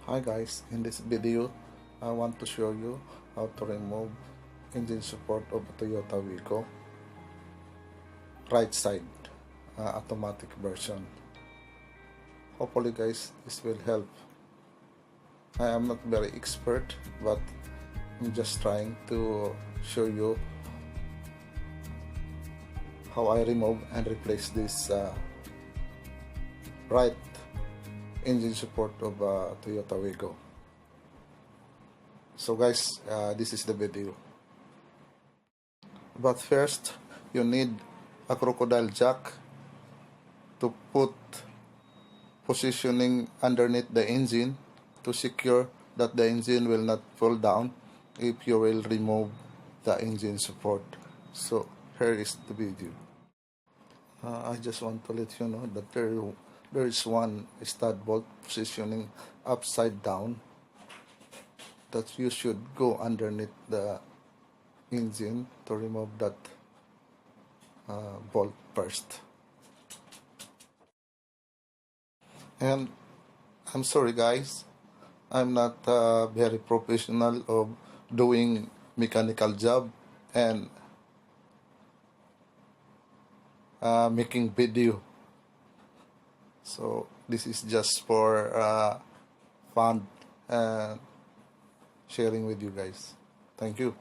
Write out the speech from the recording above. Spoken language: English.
Hi guys, in this video I want to show you how to remove engine support of Toyota WIGO right side automatic version. Hopefully guys this will help. I am not very expert, but I'm just trying to show you how I remove and replace this right engine support of Toyota WIGO. So guys, this is the video. But first, you need a crocodile jack to put positioning underneath the engine to secure that the engine will not fall down if you will remove the engine support. So here is the video. I just want to let you know that there is one stud bolt positioning upside down that you should go underneath the engine to remove that bolt first. And I'm sorry guys, I'm not very professional of doing mechanical job and making video. So this is just for fun and sharing with you guys. Thank you.